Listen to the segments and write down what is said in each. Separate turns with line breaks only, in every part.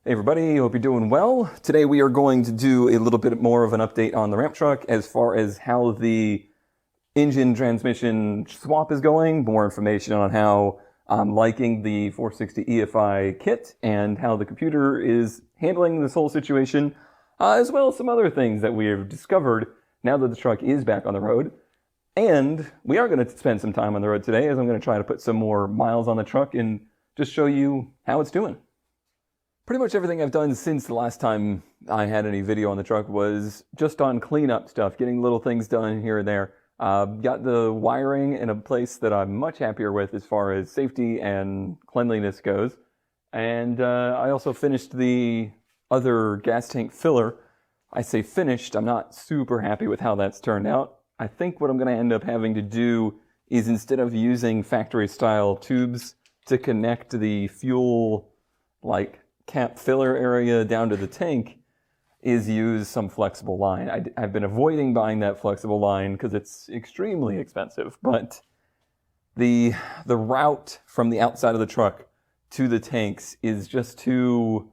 Hey everybody, hope you're doing well. Today we are going to do a little bit more of an update on the ramp truck as far as how the engine transmission swap is going, more information on how I'm liking the 460 EFI kit and how the computer is handling this whole situation, as well as some other things that we have discovered now that the truck is back on the road. And we are going to spend some time on the road today as I'm going to try to put some more miles on the truck and just show you how it's doing. Pretty much everything I've done since the last time I had any video on the truck was just on cleanup stuff, getting little things done here and there. Got the wiring in a place that I'm much happier with as far as safety and cleanliness goes. And I also finished the other gas tank filler. I say finished, I'm not super happy with how that's turned out. I think what I'm going to end up having to do is, instead of using factory style tubes to connect the fuel cap filler area down to the tank, is use some flexible line. I've been avoiding buying that flexible line because it's extremely expensive, but the route from the outside of the truck to the tanks is just too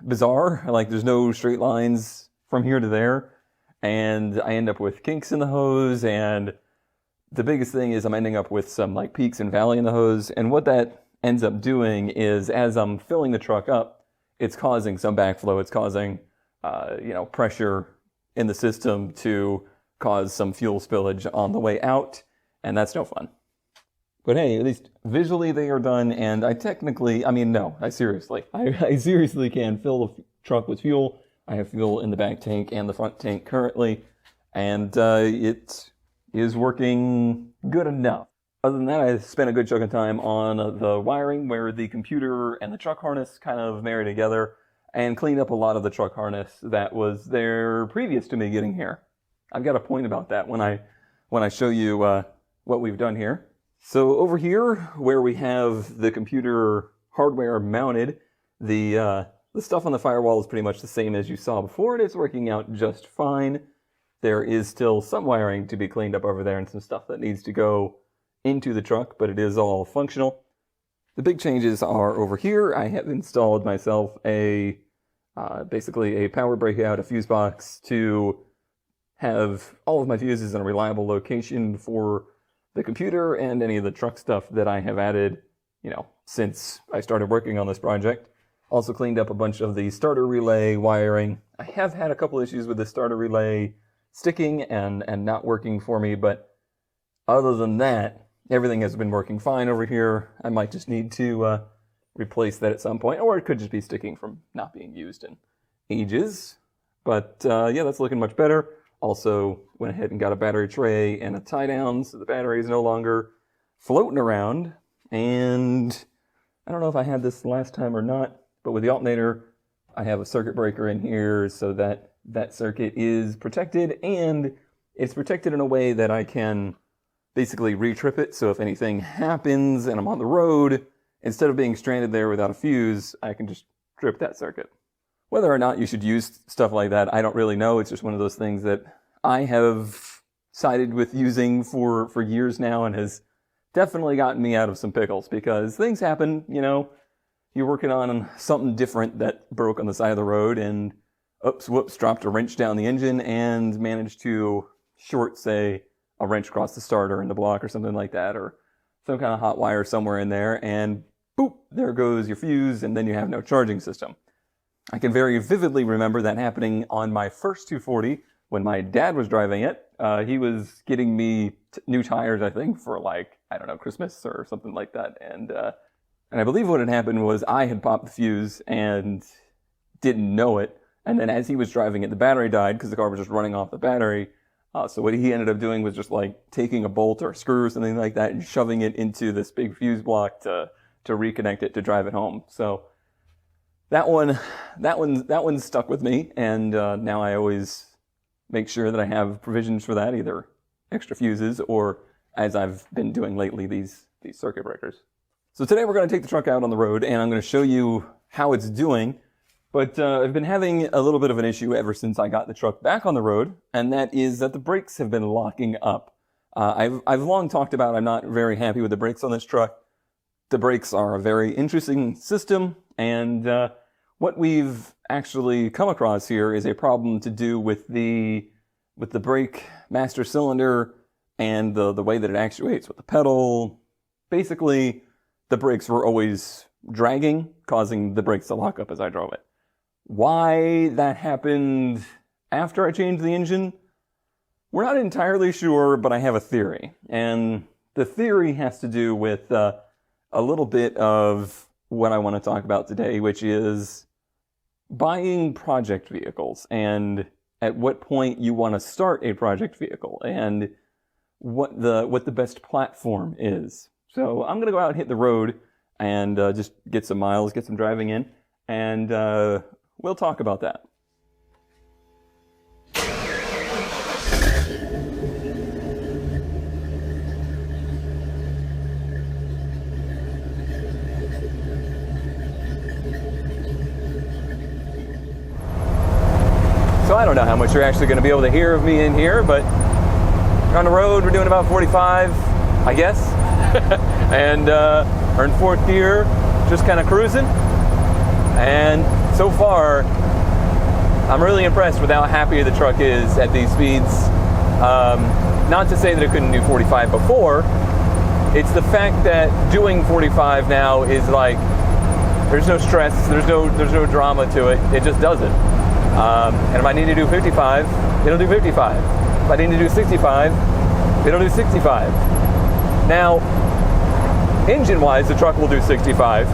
bizarre. Like, there's no straight lines from here to there, and I end up with kinks in the hose, and the biggest thing is I'm ending up with some peaks and valley in the hose, and what that ends up doing is, as I'm filling the truck up, it's causing some backflow. It's causing, pressure in the system to cause some fuel spillage on the way out, and that's no fun. But hey, at least visually they are done, and I seriously can fill the truck with fuel. I have fuel in the back tank and the front tank currently, and it is working good enough. Other than that, I spent a good chunk of time on the wiring where the computer and the truck harness kind of marry together, and cleaned up a lot of the truck harness that was there previous to me getting here. I've got a point about that when I show you what we've done here. So over here, where we have the computer hardware mounted, the stuff on the firewall is pretty much the same as you saw before, and it's working out just fine. There is still some wiring to be cleaned up over there and some stuff that needs to go into the truck, but it is all functional. The big changes are over here. I have installed myself basically a power breakout, a fuse box, to have all of my fuses in a reliable location for the computer and any of the truck stuff that I have added, since I started working on this project. Also cleaned up a bunch of the starter relay wiring. I have had a couple issues with the starter relay sticking and not working for me, but other than that, everything has been working fine over here. I might just need to replace that at some point, or it could just be sticking from not being used in ages. But yeah, that's looking much better. Also went ahead and got a battery tray and a tie down, so the battery is no longer floating around. And I don't know if I had this last time or not, but with the alternator, I have a circuit breaker in here so that that circuit is protected, and it's protected in a way that I can basically re-trip it. So if anything happens and I'm on the road, instead of being stranded there without a fuse, I can just trip that circuit. Whether or not you should use stuff like that, I don't really know. It's just one of those things that I have sided with using for years now, and has definitely gotten me out of some pickles, because things happen. You're working on something different that broke on the side of the road, and whoops, dropped a wrench down the engine and managed to short, say, a wrench across the starter in the block or something like that, or some kind of hot wire somewhere in there, and boop, there goes your fuse, and then you have no charging system. I can very vividly remember that happening on my first 240 when my dad was driving it. He was getting me new tires, I think, for Christmas or something like that, and I believe what had happened was I had popped the fuse and didn't know it, and then as he was driving it, the battery died because the car was just running off the battery. So what he ended up doing was just taking a bolt or a screw or something like that and shoving it into this big fuse block to reconnect it to drive it home. So that one stuck with me, and now I always make sure that I have provisions for that, either extra fuses or, as I've been doing lately, these circuit breakers. So today we're going to take the truck out on the road, and I'm going to show you how it's doing. But I've been having a little bit of an issue ever since I got the truck back on the road, and that is that the brakes have been locking up. I've long talked about I'm not very happy with the brakes on this truck. The brakes are a very interesting system, and what we've actually come across here is a problem to do with the brake master cylinder and the way that it actuates with the pedal. Basically, the brakes were always dragging, causing the brakes to lock up as I drove it. Why that happened after I changed the engine, we're not entirely sure, but I have a theory. And the theory has to do with a little bit of what I want to talk about today, which is buying project vehicles and at what point you want to start a project vehicle and what the best platform is. So I'm going to go out and hit the road and just get some miles, get some driving in, and we'll talk about that. So I don't know how much you're actually going to be able to hear of me in here, but we're on the road. We're doing about 45, I guess. And we're in fourth gear, just kind of cruising. And so far, I'm really impressed with how happy the truck is at these speeds. Not to say that it couldn't do 45 before. It's the fact that doing 45 now is like, there's no stress, there's no drama to it. It just does it. And if I need to do 55, it'll do 55. If I need to do 65, it'll do 65. Now, engine-wise, the truck will do 65,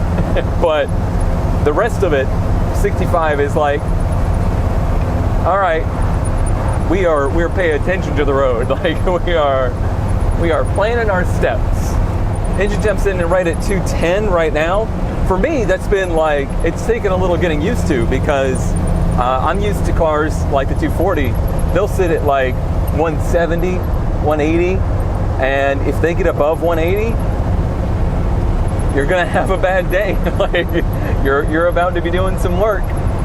but the rest of it, 65 is like, all right, we're paying attention to the road. Like we are planning our steps. Engine temp's sitting right at 210 right now. For me, that's been like, it's taken a little getting used to because I'm used to cars like the 240. They'll sit at like 170, 180, and if they get above 180, you're gonna have a bad day. Like you're about to be doing some work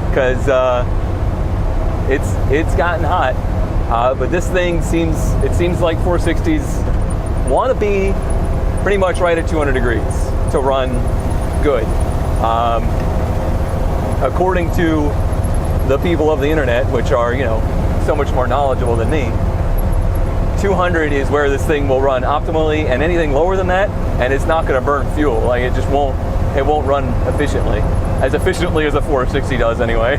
because it's gotten hot. But this thing seems like 460s want to be pretty much right at 200 degrees to run good. According to the people of the internet, which are, so much more knowledgeable than me, 200 is where this thing will run optimally, and anything lower than that, and it's not going to burn fuel. Like it won't run efficiently as a 460 does anyway.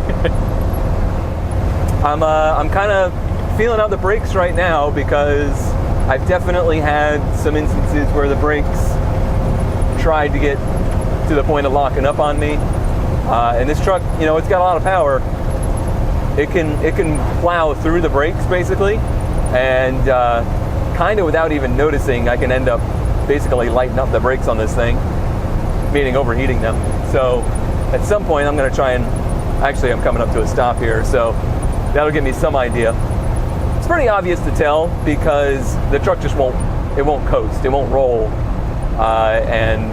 I'm kind of feeling out the brakes right now because I've definitely had some instances where the brakes tried to get to the point of locking up on me. And this truck, it's got a lot of power. It can plow through the brakes basically, and kind of without even noticing, I can end up basically lighting up the brakes on this thing, meaning overheating them. So at some point I'm going to try and, actually I'm coming up to a stop here, so that'll give me some idea. It's pretty obvious to tell because the truck just won't coast, it won't roll, and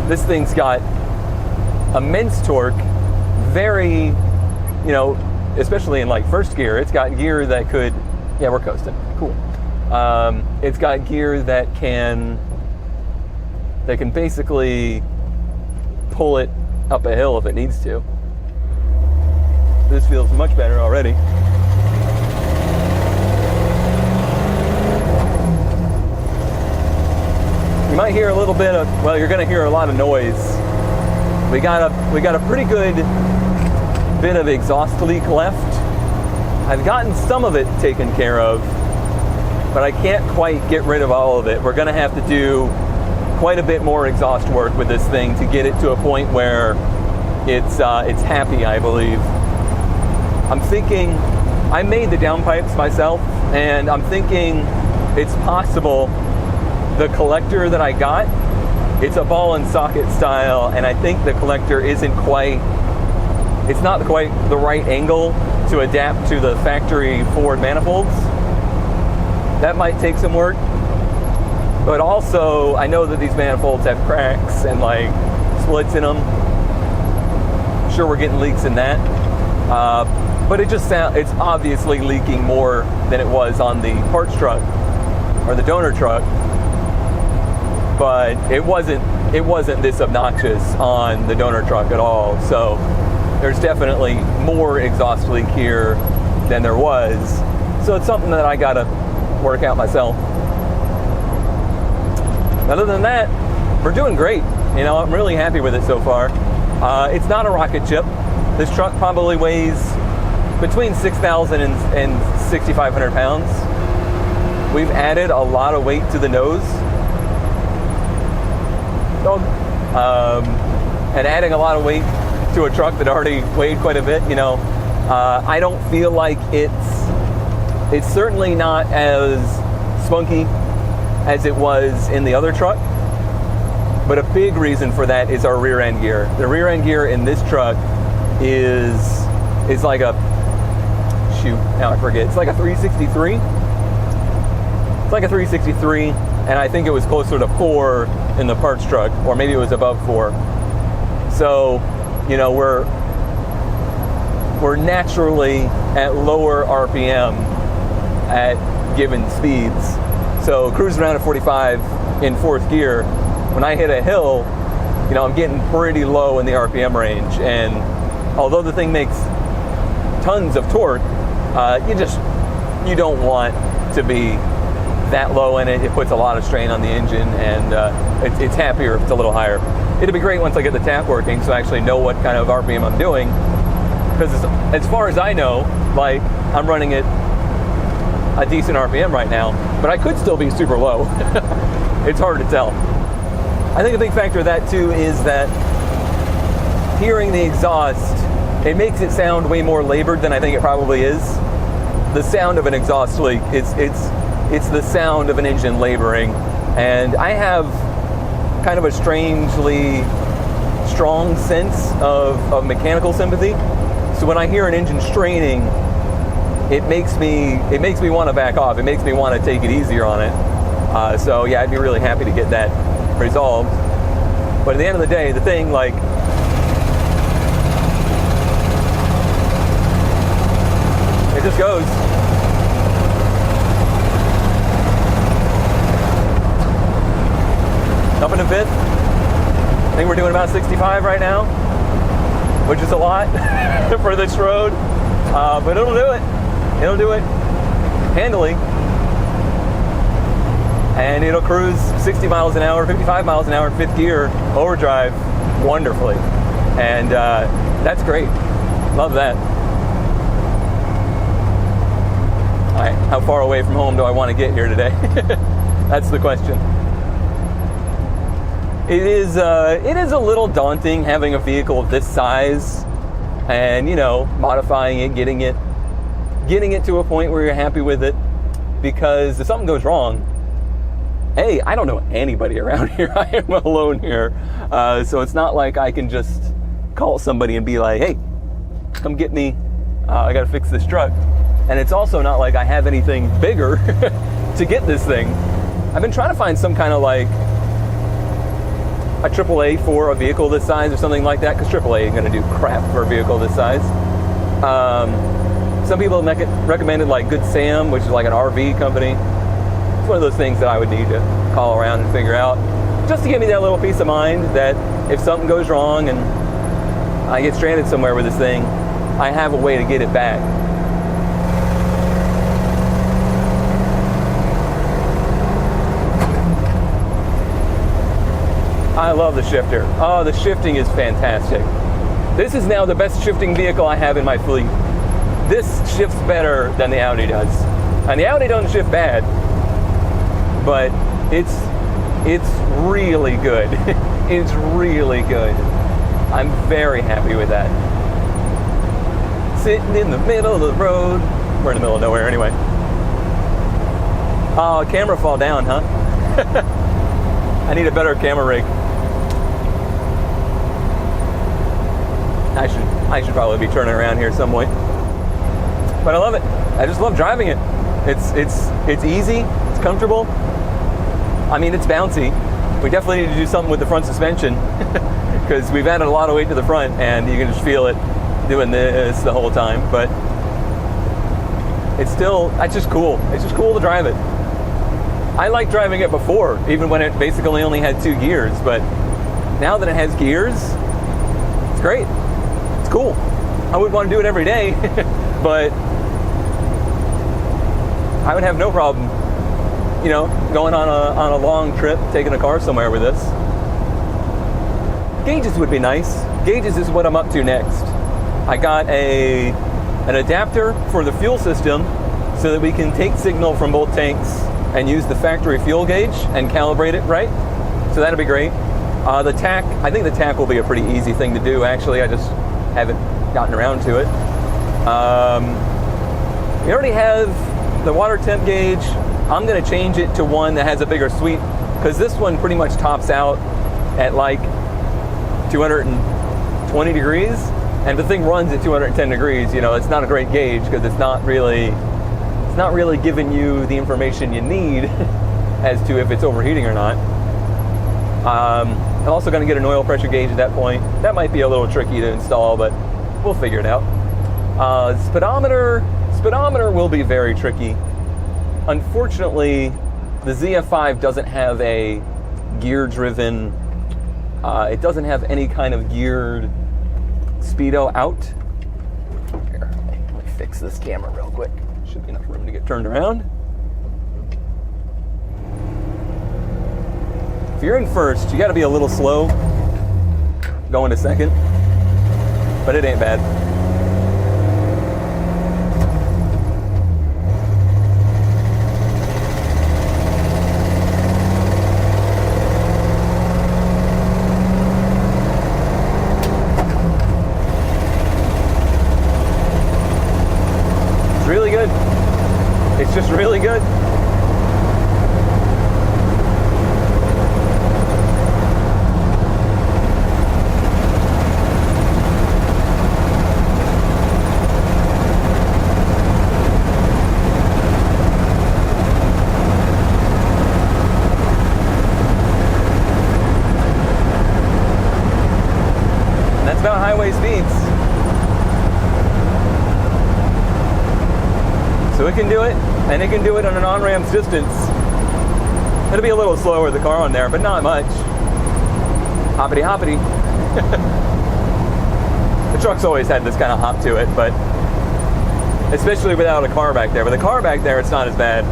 this thing's got immense torque, very, especially in like first gear, it's got gear that could, yeah, we're coasting, cool. It's got gear that can basically pull it up a hill if it needs to. This feels much better already. You might hear a little bit of, well, you're going to hear a lot of noise. We got a pretty good bit of exhaust leak left. I've gotten some of it taken care of, but I can't quite get rid of all of it. We're going to have to do quite a bit more exhaust work with this thing to get it to a point where it's happy, I believe. I'm thinking, I made the downpipes myself, and I'm thinking it's possible the collector that I got, it's a ball and socket style, and I think the collector isn't quite, it's not quite the right angle to adapt to the factory Ford manifolds. That might take some work. But also, I know that these manifolds have cracks and like splits in them. Sure, we're getting leaks in that. But it's obviously leaking more than it was on the parts truck or the donor truck. But it wasn't this obnoxious on the donor truck at all. So there's definitely more exhaust leak here than there was. So it's something that I gotta work out myself. Other than that, we're doing great. You know, I'm really happy with it so far. It's not a rocket ship. This truck probably weighs between 6,000 and 6,500 pounds. We've added a lot of weight to the nose. And adding a lot of weight to a truck that already weighed quite a bit, you know, I don't feel like it's certainly not as spunky as it was in the other truck. But a big reason for that is our rear end gear. The rear end gear in this truck is like a, shoot, now I forget, it's like a 363. It's like a 363, and I think it was closer to 4 in the parts truck, or maybe it was above 4. So, you know, we're naturally at lower RPM at given speeds. So cruising around at 45 in 4th gear, when I hit a hill, you know, I'm getting pretty low in the RPM range. And although the thing makes tons of torque, you don't want to be that low in it. It puts a lot of strain on the engine, and it's happier if it's a little higher. It'll be great once I get the tap working, so I actually know what kind of RPM I'm doing. Because as far as I know, like, I'm running at a decent RPM right now, but I could still be super low. It's hard to tell. I think a big factor of that too is that hearing the exhaust, it makes it sound way more labored than I think it probably is. The sound of an exhaust leak, it's the sound of an engine laboring, and I have kind of a strangely strong sense of mechanical sympathy. So when I hear an engine straining, it makes me want to back off. It makes me want to take it easier on it. So yeah, I'd be really happy to get that resolved. But at the end of the day, the thing, like, it just goes. Up in a bit. I think we're doing about 65 right now, which is a lot for this road, but it'll do it. It'll do it handily. And it'll cruise 60 miles an hour, 55 miles an hour in 5th gear, overdrive wonderfully. And that's great. Love that. All right, how far away from home do I want to get here today? That's the question. It is a little daunting having a vehicle of this size and, you know, modifying it, getting it to a point where you're happy with it, because if something goes wrong, hey, I don't know anybody around here. I am alone here. So it's not like I can just call somebody and be like, hey, come get me. I got to fix this truck. And it's also not like I have anything bigger to get this thing. I've been trying to find some kind of like a AAA for a vehicle this size or something like that, because AAA ain't going to do crap for a vehicle this size. Some people have recommended like Good Sam, which is like an RV company. It's one of those things that I would need to call around and figure out, just to give me that little peace of mind that if something goes wrong and I get stranded somewhere with this thing, I have a way to get it back. I love the shifter. Oh, the shifting is fantastic. This is now the best shifting vehicle I have in my fleet. This shifts better than the Audi does. And the Audi doesn't shift bad, but it's really good. It's really good. I'm very happy with that. Sitting in the middle of the road. We're in the middle of nowhere anyway. Oh, camera fall down, huh? I need a better camera rig. I should probably be turning around here some way. But I love it. I just love driving it. It's easy, it's comfortable. I mean, it's bouncy. We definitely need to do something with the front suspension because we've added a lot of weight to the front and you can just feel it doing this the whole time. But it's just cool. It's just cool to drive it. I liked driving it before, even when it basically only had 2 gears, but now that it has gears, it's great. It's cool. I wouldn't want to do it every day, but I would have no problem, you know, going on a long trip, taking a car somewhere with this. Gauges would be nice. Gauges is what I'm up to next. I got an adapter for the fuel system so that we can take signal from both tanks and use the factory fuel gauge and calibrate it right. So that'll be great. The tach, I think the tach will be a pretty easy thing to do, actually. I just haven't gotten around to it. We already have the water temp gauge. I'm going to change it to one that has a bigger sweep, because this one pretty much tops out at like 220 degrees, and the thing runs at 210 degrees. You know, it's not a great gauge because it's not really giving you the information you need as to if it's overheating or not. I'm also going to get an oil pressure gauge at that point. That might be a little tricky to install, but we'll figure it out. Speedometer will be very tricky. Unfortunately, the ZF5 doesn't have a gear-driven, it doesn't have any kind of geared speedo out. Here, let me fix this camera real quick. Should be enough room to get turned around. If you're in first, you got to be a little slow going to second, but it ain't bad. It's really good. It's just really good. About highway speeds. So it can do it, and it can do it on an on-ramp distance. It'll be a little slower with the car on there, but not much. Hoppity hoppity. The truck's always had this kind of hop to it, but especially without a car back there. With a car back there, it's not as bad.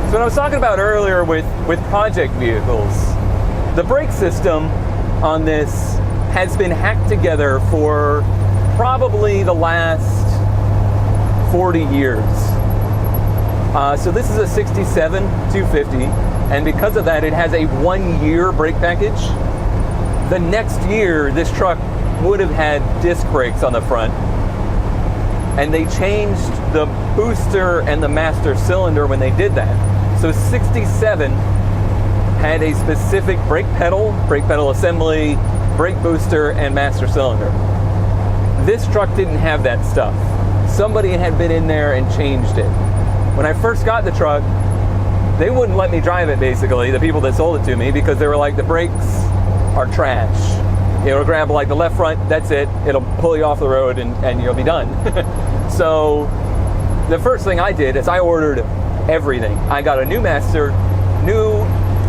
So what I was talking about earlier with project vehicles, the brake system on this has been hacked together for probably the last 40 years. So this is a 67 250, and because of that, it has a 1-year brake package. The next year, this truck would have had disc brakes on the front, and they changed the booster and the master cylinder when they did that. So 67 had a specific brake pedal assembly, brake booster, and master cylinder. This truck didn't have that stuff. Somebody had been in there and changed it. When I first got the truck, they wouldn't let me drive it, basically, the people that sold it to me, because they were like, the brakes are trash. It'll grab like the left front, that's it. It'll pull you off the road and you'll be done. So the first thing I did is I ordered everything. I got a new master, new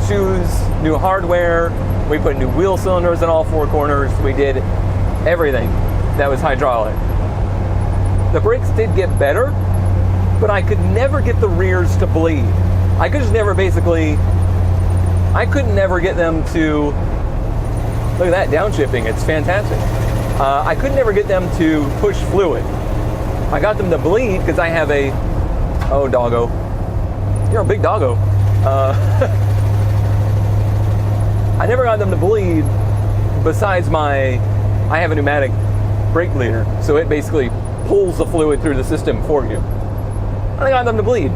shoes, new hardware. We put new wheel cylinders in all 4 corners. We did everything that was hydraulic. The brakes did get better, but I could never get the rears to bleed. I could just never I could never get them to, look at that downshifting, it's fantastic. I could never get them to push fluid. I got them to bleed because I have a, oh doggo, you're a big doggo. I never got them to bleed besides I have a pneumatic brake leader, so it basically pulls the fluid through the system for you. I got them to bleed.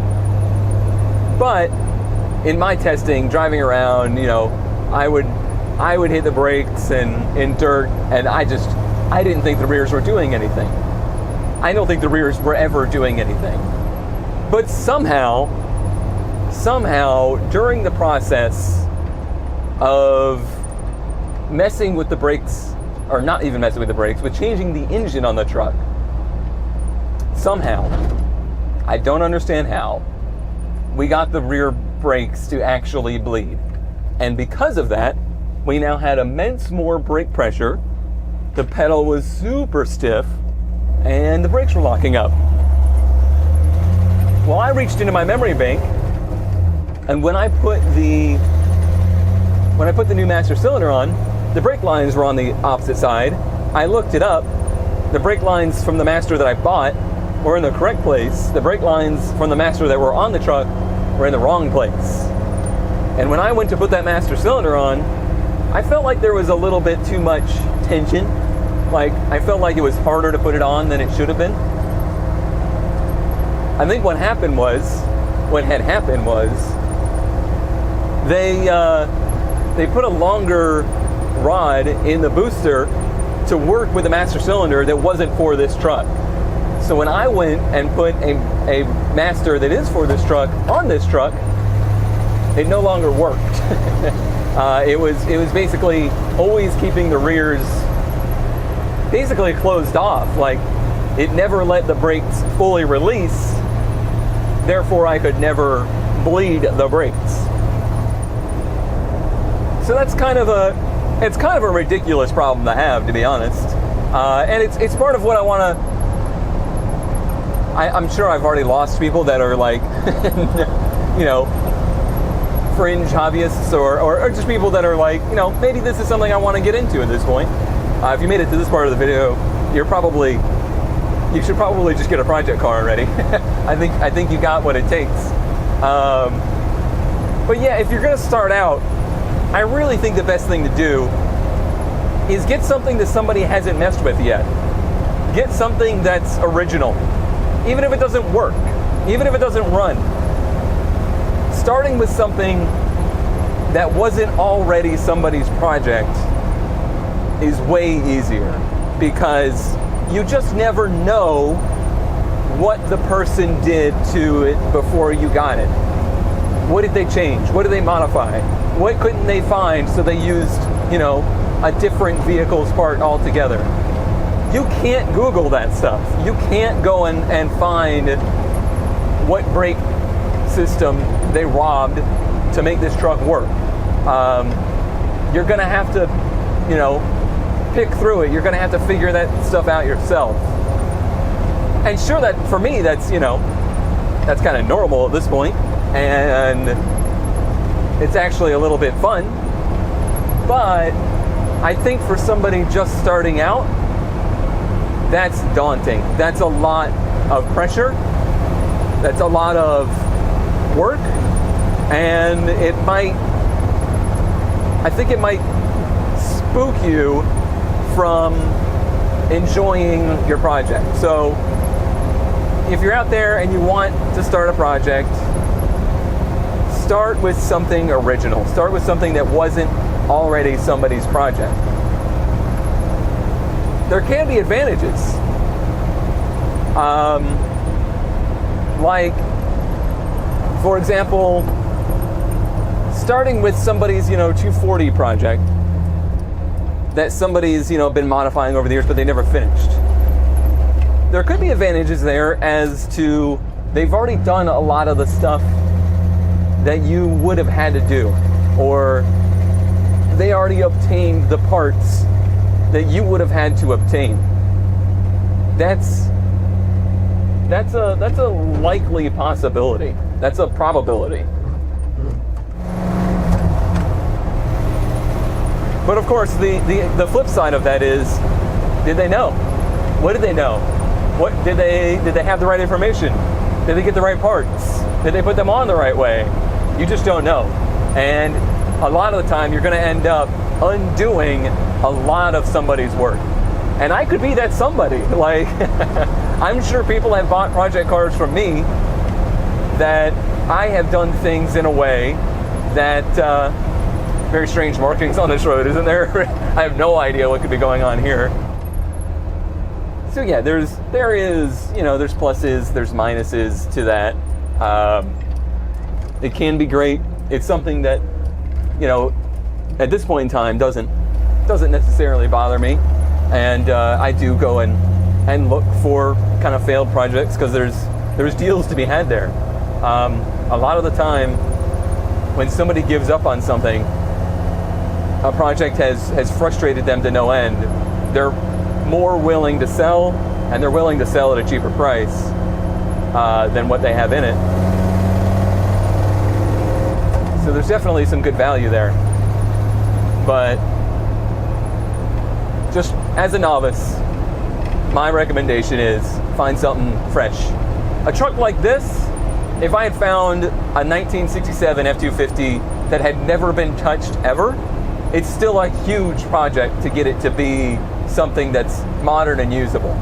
But in my testing, driving around, you know, I would hit the brakes in dirt, and I didn't think the rears were doing anything. I don't think the rears were ever doing anything. But somehow, during the process of messing with the brakes, or not even messing with the brakes, but changing the engine on the truck, somehow, I don't understand how, we got the rear brakes to actually bleed. And because of that, we now had immense more brake pressure. The pedal was super stiff, and the brakes were locking up. Well, I reached into my memory bank, and when I put the new master cylinder on, the brake lines were on the opposite side. I looked it up. The brake lines from the master that I bought were in the correct place. The brake lines from the master that were on the truck were in the wrong place. And when I went to put that master cylinder on, I felt like there was a little bit too much tension. Like, I felt like it was harder to put it on than it should have been. I think what had happened was, they put a longer rod in the booster to work with the master cylinder that wasn't for this truck. So when I went and put a master that is for this truck on this truck, it no longer worked. It was basically always keeping the rears basically closed off. Like, it never let the brakes fully release. Therefore, I could never bleed the brakes. So that's kind of a ridiculous problem to have, to be honest. And it's part of what I want to. I'm sure I've already lost people that are like, fringe hobbyists or just people that are like, maybe this is something I want to get into at this point. If you made it to this part of the video, you should probably just get a project car already. I think you got what it takes. But yeah, if you're gonna start out, I really think the best thing to do is get something that somebody hasn't messed with yet. Get something that's original. Even if it doesn't work, even if it doesn't run. Starting with something that wasn't already somebody's project is way easier, because you just never know what the person did to it before you got it. What did they change? What did they modify? What couldn't they find, so they used, a different vehicle's part altogether? You can't Google that stuff. You can't go and find what brake system they robbed to make this truck work. You're gonna have to, pick through it. You're gonna have to figure that stuff out yourself. And sure, that for me, that's that's kind of normal at this point, and it's actually a little bit fun. But I think for somebody just starting out, that's daunting. That's a lot of pressure. That's a lot of work, and I think it might spook you from enjoying your project. So if you're out there and you want to start a project, start with something original. Start with something that wasn't already somebody's project. There can be advantages. Like, for example, starting with somebody's 240 project that somebody's been modifying over the years, but they never finished. There could be advantages there as to they've already done a lot of the stuff that you would have had to do, or they already obtained the parts that you would have had to obtain. That's a likely possibility. That's a probability. But of course, the flip side of that is, did they know? What did they know? What did they have the right information? Did they get the right parts? Did they put them on the right way? You just don't know. And a lot of the time, you're going to end up undoing a lot of somebody's work. And I could be that somebody. Like, I'm sure people have bought project cars from me that I have done things in a way that very strange markings on this road, isn't there? I have no idea what could be going on here. So yeah, there is there's pluses, there's minuses to that. It can be great. It's something that at this point in time doesn't necessarily bother me, and I do go and look for kind of failed projects, because there's deals to be had there. A lot of the time when somebody gives up on something, a project has frustrated them to no end, they're more willing to sell, and they're willing to sell at a cheaper price than what they have in it. So there's definitely some good value there. But just as a novice, my recommendation is find something fresh. A truck like this, if I had found a 1967 F-250 that had never been touched ever, it's still a huge project to get it to be something that's modern and usable.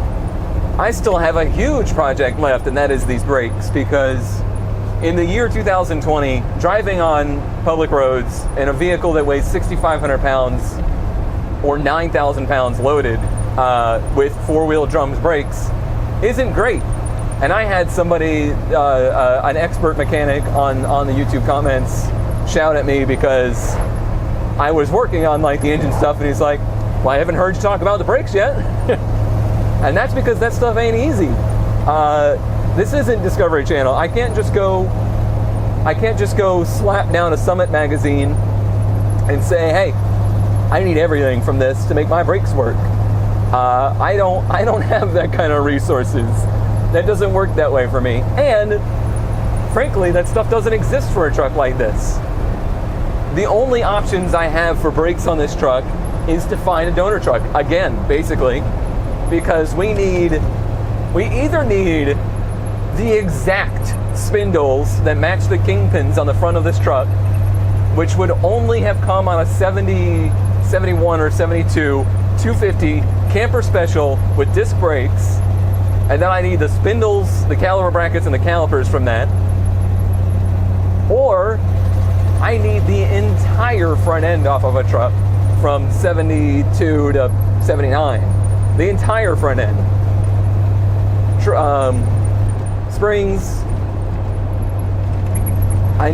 I still have a huge project left, and that is these brakes, because in the year 2020, driving on public roads in a vehicle that weighs 6,500 pounds or 9,000 pounds loaded with four-wheel drums brakes isn't great. And I had somebody, an expert mechanic on the YouTube comments, shout at me because I was working on like the engine stuff, and he's like, well, I haven't heard you talk about the brakes yet. And that's because that stuff ain't easy. This isn't Discovery Channel. I can't just go slap down a Summit magazine and say, hey, I need everything from this to make my brakes work. I don't have that kind of resources. That doesn't work that way for me. And frankly, that stuff doesn't exist for a truck like this. The only options I have for brakes on this truck is to find a donor truck. Again, basically, because we either need the exact spindles that match the kingpins on the front of this truck, which would only have come on a 70, 71 or 72 250 camper special with disc brakes, and then I need the spindles, the caliper brackets, and the calipers from that, or I need the entire front end off of a truck from 72 to 79. The entire front end. Springs. I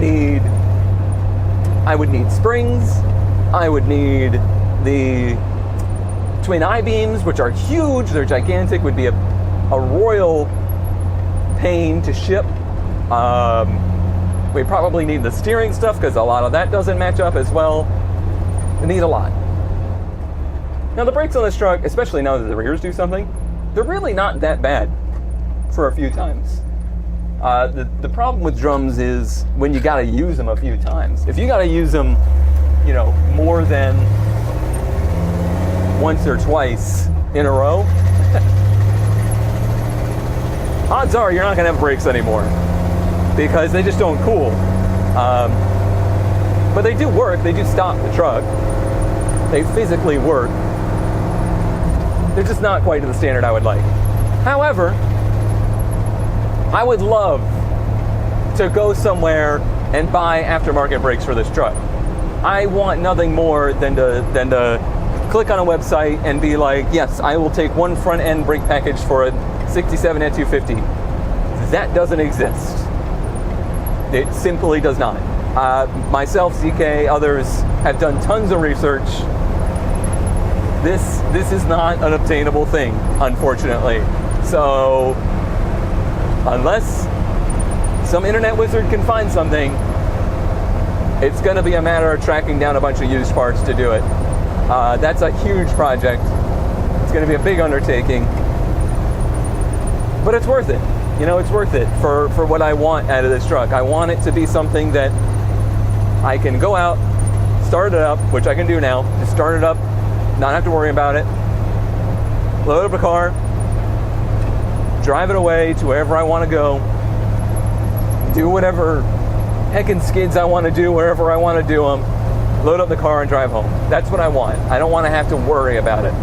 would need springs. I would need the twin I-beams, which are huge. They're gigantic. Would be a royal pain to ship. We probably need the steering stuff because a lot of that doesn't match up as well. We need a lot. Now the brakes on this truck, especially now that the rears do something, they're really not that bad for a few times. The problem with drums is when you gotta use them a few times. If you gotta use them, more than once or twice in a row, odds are you're not gonna have brakes anymore because they just don't cool. But they do work. They do stop the truck. They physically work. They're just not quite to the standard I would like. However, I would love to go somewhere and buy aftermarket brakes for this truck. I want nothing more than to click on a website and be like, yes, I will take one front end brake package for a 67 F-250. That doesn't exist. It simply does not. Myself, ZK, others have done tons of research. This is not an obtainable thing, unfortunately. So unless some internet wizard can find something, it's going to be a matter of tracking down a bunch of used parts to do it. That's a huge project. It's going to be a big undertaking, but it's worth it. It's worth it for what I want out of this truck. I want it to be something that I can go out, start it up, which I can do now. Just start it up, not have to worry about it. Load up a car, drive it away to wherever I want to go, do whatever heckin' skids I want to do wherever I want to do them, load up the car and drive home. That's what I want. I don't want to have to worry about it.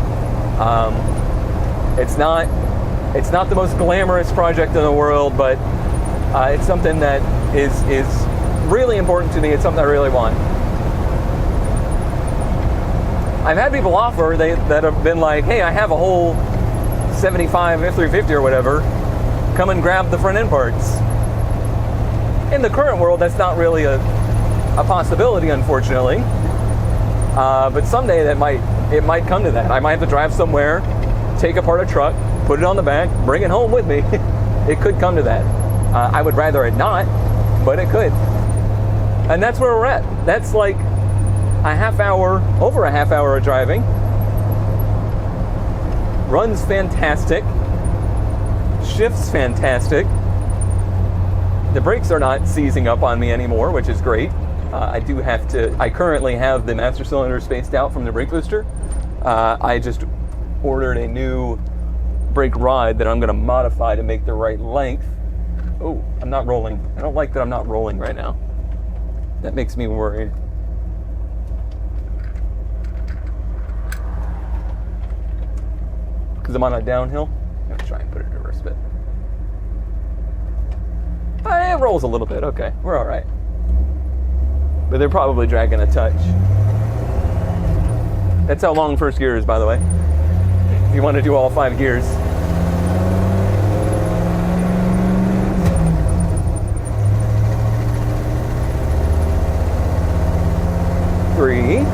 It's not the most glamorous project in the world, but it's something that is really important to me. It's something I really want. I've had people offer that have been like, hey, I have a whole 75 F-350 or whatever, come and grab the front end parts. In the current world, that's not really a possibility, unfortunately. But someday it might come to that. I might have to drive somewhere, take apart a truck, put it on the back, bring it home with me. It could come to that. I would rather it not, but it could. And that's where we're at. That's like over a half hour of driving. Runs fantastic. Shifts fantastic. The brakes are not seizing up on me anymore, which is great. I currently have the master cylinder spaced out from the brake booster. I just ordered a new brake rod that I'm going to modify to make the right length. Oh, I'm not rolling. I don't like that I'm not rolling right now. That makes me worried. Because I'm on a downhill. I'm going to try and put it in reverse a bit. It rolls a little bit. Okay, we're all right. But they're probably dragging a touch. That's how long first gear is, by the way. If you want to do all 5 gears. Three.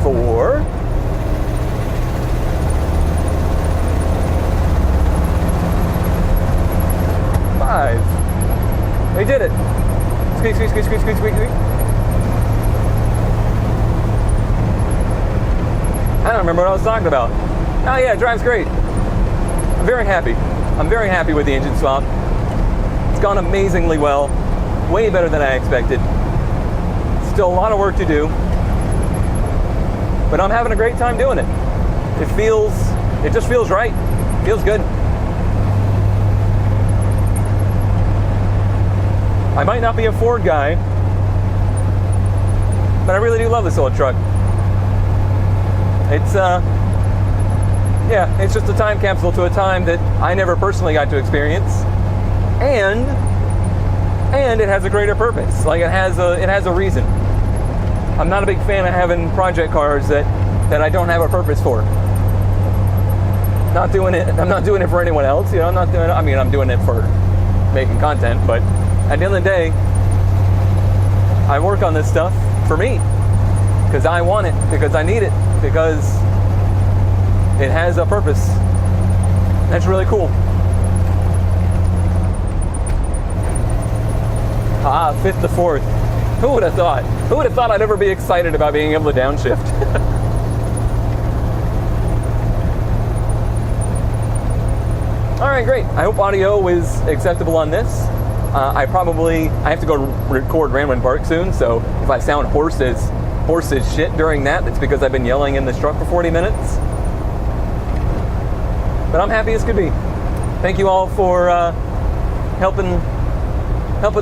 4. 5. They did it. Squeak, squeak, squeak, squeak, squeak, squeak, squeak. I don't remember what I was talking about. Oh yeah, it drives great. I'm very happy. I'm very happy with the engine swap. It's gone amazingly well. Way better than I expected. Still a lot of work to do. But I'm having a great time doing it. It just feels right. Feels good. I might not be a Ford guy, but I really do love this old truck. It's just a time capsule to a time that I never personally got to experience, and it has a greater purpose. Like it has a reason. I'm not a big fan of having project cars that I don't have a purpose for. I'm not doing it for anyone else. I'm doing it for making content, but at the end of the day, I work on this stuff for me because I want it, because I need it, because it has a purpose. That's really cool. Fifth to fourth. Who would have thought? Who would have thought I'd ever be excited about being able to downshift? All right, great. I hope audio is acceptable on this. I have to go record Ramblin' Park soon, so if I sound hoarse as shit during that, it's because I've been yelling in this truck for 40 minutes. But I'm happy as could be. Thank you all for helping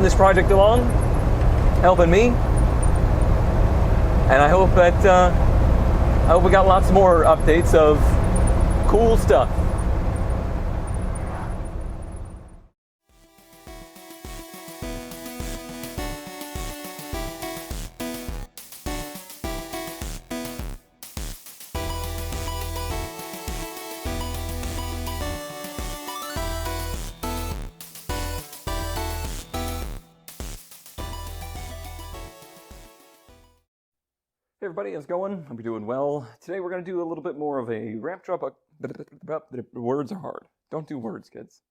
this project along, helping me, and I hope we got lots more updates of cool stuff. Hey everybody, how's it going? Hope you're doing well. Today we're going to do a little bit more of a ramp truck. Words are hard. Don't do words, kids.